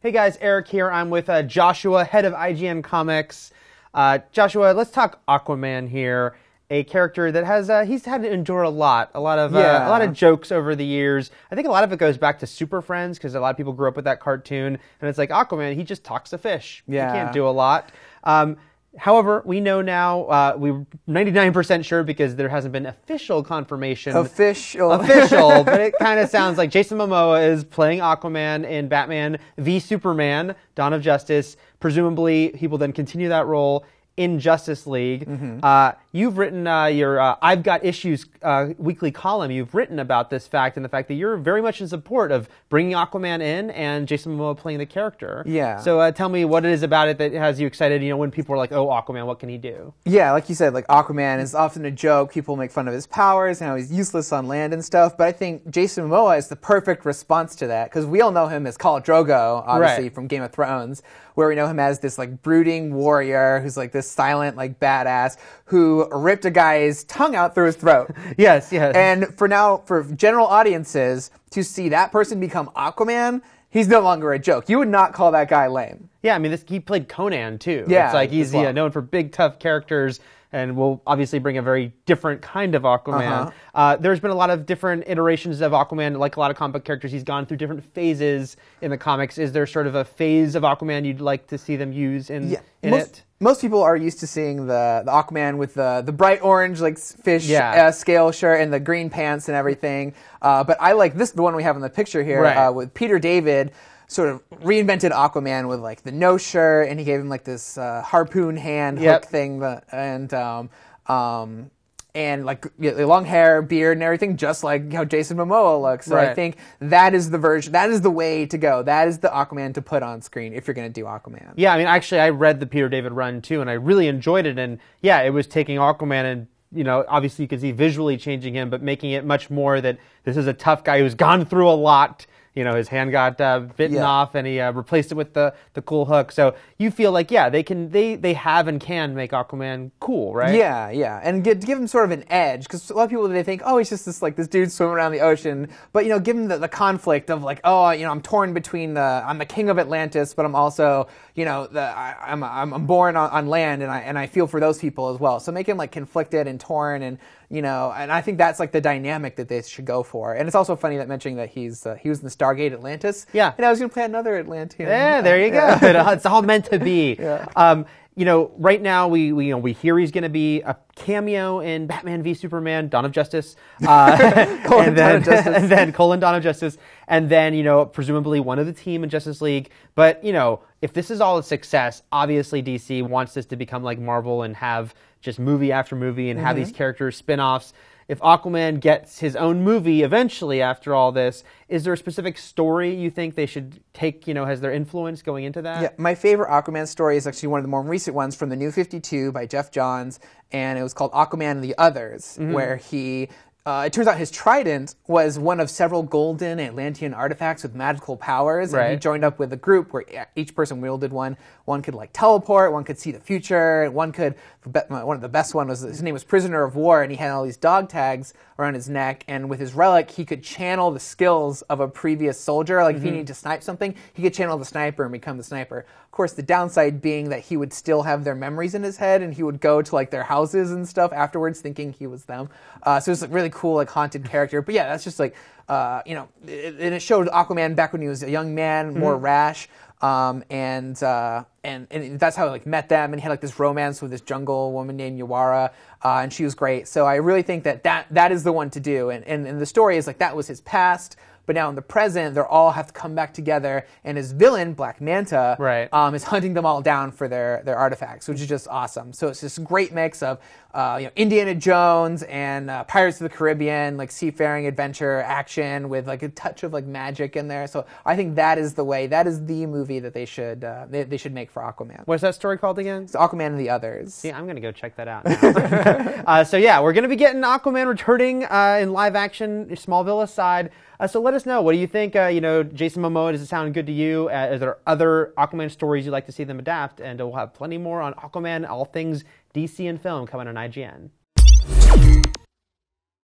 Hey guys, Eric here. I'm with Joshua, head of IGN Comics. Joshua, let's talk Aquaman here. A character that has he's had to endure a lot of jokes over the years. I think a lot of it goes back to Super Friends because a lot of people grew up with that cartoon, and it's like Aquaman, he just talks to fish. Yeah. He can't do a lot. However, we know now, we're 99% sure because there hasn't been official confirmation. Official, but it kind of sounds like Jason Momoa is playing Aquaman in Batman v Superman, Dawn of Justice. Presumably, he will then continue that role in Justice League. Mm-hmm. You've written your I've Got Issues weekly column. You've written about this fact and the fact that you're very much in support of bringing Aquaman in and Jason Momoa playing the character. Yeah. So tell me what it is about it that has you excited, when people are like, oh, Aquaman, what can he do? Yeah, like you said, like Aquaman is often a joke. People make fun of his powers and how he's useless on land and stuff. But I think Jason Momoa is the perfect response to that because we all know him as Khal Drogo, obviously, from Game of Thrones, where we know him as this like brooding warrior who's like this silent like badass who ripped a guy's tongue out through his throat. Yes. And for general audiences to see that person become Aquaman, he's no longer a joke. You would not call that guy lame. Yeah, I mean, he played Conan too. Yeah, it's like he's known for big, tough characters, and will obviously bring a very different kind of Aquaman. There's been a lot of different iterations of Aquaman, like a lot of comic book characters. He's gone through different phases in the comics. Is there sort of a phase of Aquaman you'd like to see them use in it? Most people are used to seeing the Aquaman with the bright orange like fish scale shirt and the green pants and everything. But I like the one we have in the picture here with Peter David. Sort of reinvented Aquaman with like the no shirt, and he gave him like this harpoon hand hook thing, and like long hair, beard, and everything, just like how Jason Momoa looks. So I think that is the version, that is the way to go. That is the Aquaman to put on screen if you're going to do Aquaman. Yeah, I mean, actually, I read the Peter David run too, and I really enjoyed it. And yeah, it was taking Aquaman and obviously you could see visually changing him, but making it much more that this is a tough guy who's gone through a lot. His hand got bitten off, and he replaced it with the cool hook. So you feel like, they have and can make Aquaman cool, right? Yeah, and give him sort of an edge, because a lot of people, they think, oh, he's just this dude swimming around the ocean, but give him the conflict of like, oh, I'm torn between I'm the king of Atlantis, but I'm also I'm born on land, and I feel for those people as well. So make him like conflicted and torn, and and I think that's like the dynamic that they should go for. And it's also funny that mentioning that he was in the Stargate Atlantis. Yeah. And I was going to play another Atlantean. Yeah, there you go. It's all meant to be. Yeah. Right now we hear he's going to be a cameo in Batman v Superman, Dawn of Justice, and then Dawn of Justice, and then presumably one of the team in Justice League. But if this is all a success, obviously DC wants this to become like Marvel and have just movie after movie and have these characters spin-offs. If Aquaman gets his own movie eventually after all this, is there a specific story you think they should take, has their influence going into that? Yeah, my favorite Aquaman story is actually one of the more recent ones from the New 52 by Jeff Johns, and it was called Aquaman and the Others, where he... it turns out his trident was one of several golden Atlantean artifacts with magical powers, and he joined up with a group where each person wielded one. One could like teleport, one could see the future, one of the best one was, his name was Prisoner of War, and he had all these dog tags around his neck, and with his relic, he could channel the skills of a previous soldier. Like if he needed to snipe something, he could channel the sniper and become the sniper. Of course, the downside being that he would still have their memories in his head, and he would go to like their houses and stuff afterwards thinking he was them. So it's like really cool, like haunted character. But yeah, that's just like, and it showed Aquaman back when he was a young man, more rash. And that's how I like met them, and he had like this romance with this jungle woman named Yawara, and she was great. So I really think that is the one to do. And the story is like that was his past, but now in the present, they all have to come back together, and his villain, Black Manta, is hunting them all down for their artifacts, which is just awesome. So it's this great mix of Indiana Jones and Pirates of the Caribbean, like seafaring adventure action with like a touch of like magic in there. So I think that is the way, that is the movie that they should make for Aquaman. What's that story called again? It's Aquaman and the Others. See, I'm going to go check that out now. So yeah, we're going to be getting Aquaman returning in live action, Smallville aside. So let us know. What do you think? Jason Momoa, does it sound good to you? Are there other Aquaman stories you'd like to see them adapt? And we'll have plenty more on Aquaman, all things DC and film coming on IGN.